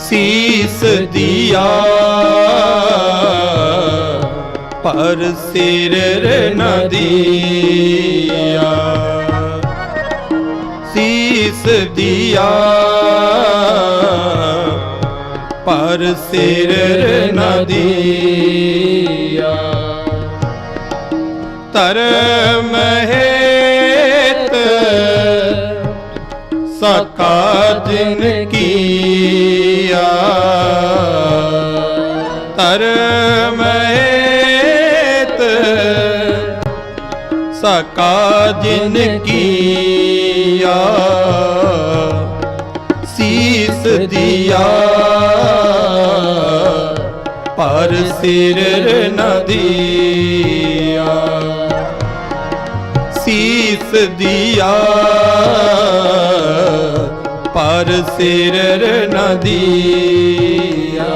शीस दिया पर सिर न दिया, शीस दिया पर सिर न दिया। धर्म हेत सका जिन किया, धर्म हेत सका जिन किया, शीस दिया पर सिर न दिया, शीस दिया पर सिर न दिया।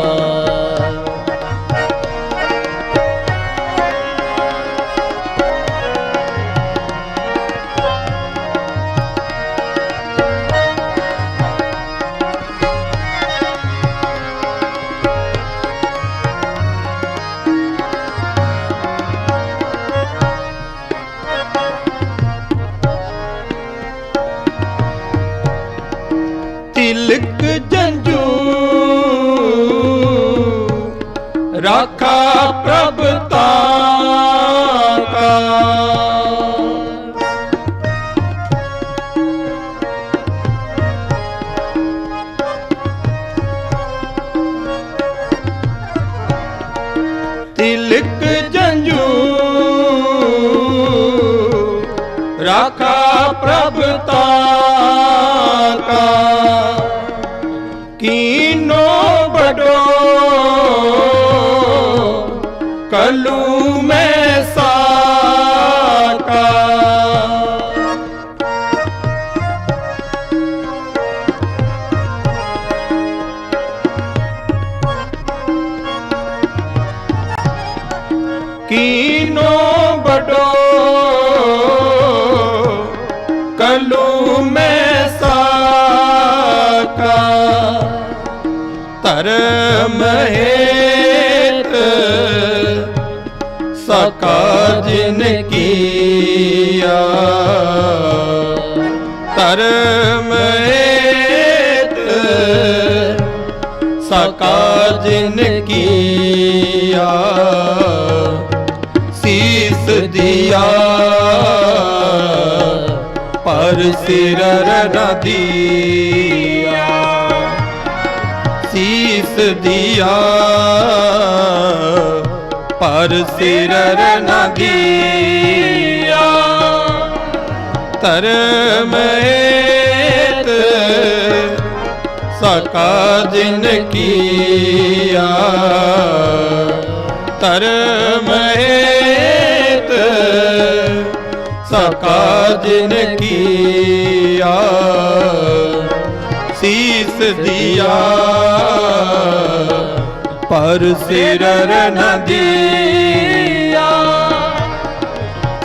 तिलक जंजू राखा प्रभुता का, तिलक जंजू राखा प्रभुता का, कीनो बड़ो कलू में साका, कीनो बड़ो कलू में साका, धर्म हेत सका जिन किया, धर्म हेत सका जिन किया, शीस दिया पर सिर न दिया, शीस दिया पर सिर न दिया, धर्म हेत सका जिन किया, धर्म हेत सका जिन किया, शीस दिया पर सिर न दिया,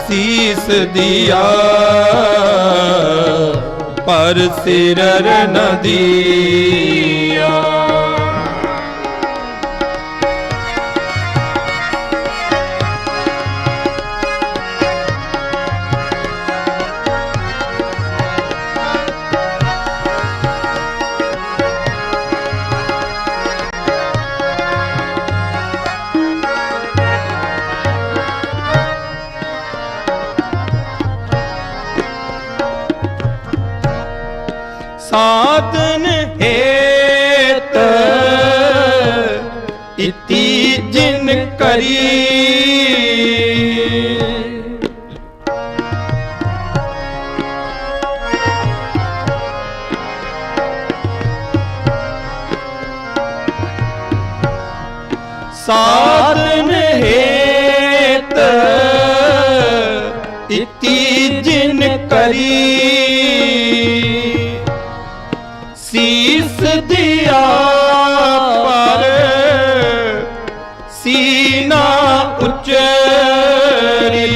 शीस दिया पर सिर न दिया। साधन हेत इति जिन करी, साधन हेत इति जिन करी, शीस दिया पर सीना उचरी,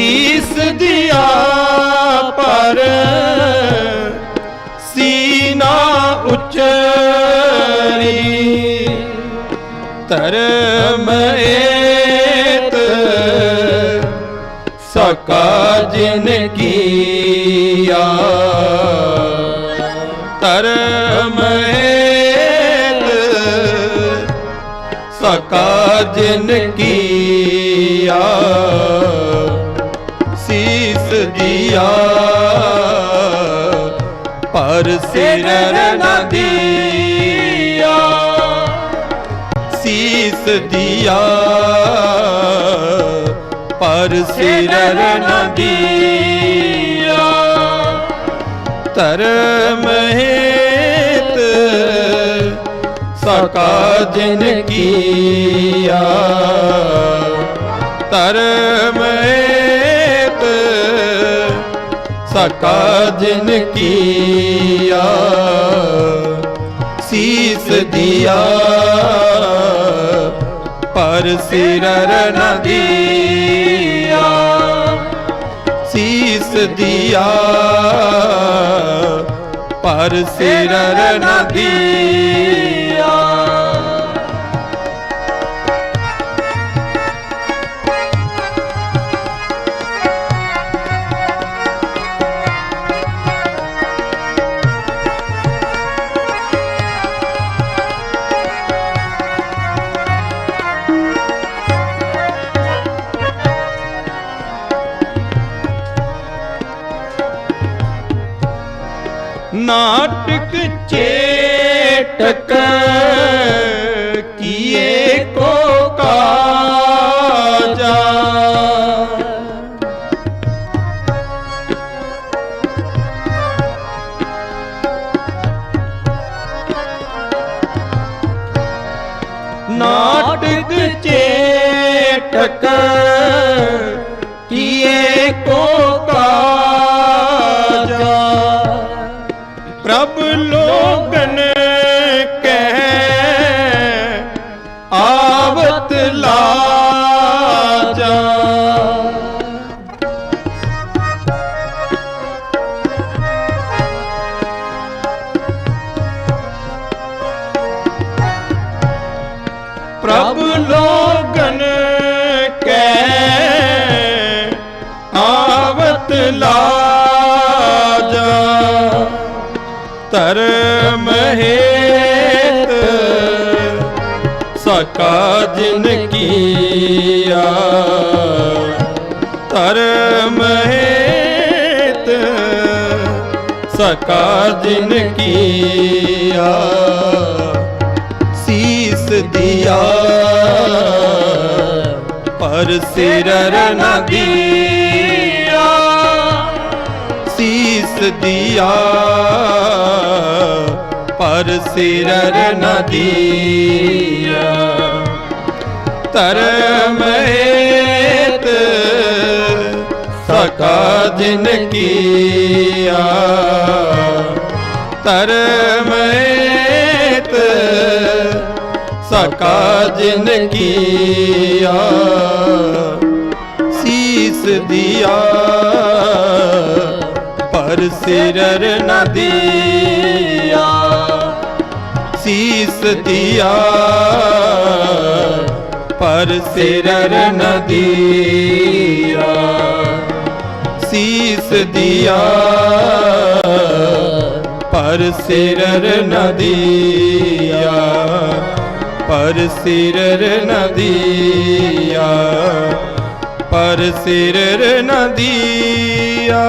ਸੀਸ ਦਿਆ ਪਰ ਸੀਨਾ ਉਚਰੀ ਧਰਮ ਏਤ ਸਕਾ ਜਿਨ ਕੀਆ ਧਰਮ ਏਤ ਸਕਾ ਜਿਨ ਕੀਆ ਸੀਸ ਦਿਆ ਪਰ ਸਿਰ ਨ ਦਿਆ ਸੀਸ ਦਿਆ ਪਰ ਸਿਰ ਨ ਦਿਆ ਧਰਮ ਹੇਤ ਸਕਾ ਜਿਨ ਕੀਆ ਧਰਮ ਹੇਤ ਸਕਾ ਜਿਨ ਕੀਆ ਸੀਸ ਦਿਆ ਪਰ ਸਿਰ ਨ ਦਿਆ ਸੀਸ ਦਿਆ ਪਰ ਸਿਰ ਨ ਦਿਆ नाटक चेटक किए को काजा नाटक चेटक किए को काजा प्रभ लोगन कह आवत लाजा प्रभ लोगन कह आवत लाजा धर्म हेत सका जिन किया धर्म हेत सका जिन किया सीस दिया पर सिर न दिया सीस दिया पर सिर न दिया धर्म हेत सका जिन किया धर्म हेत सका जिन किया सीस दिया पर सिर न दिया सीस दिया पर सिर न दिया सीस दिया पर सिर न दिया पर सिर न दिया पर सिर न दिया।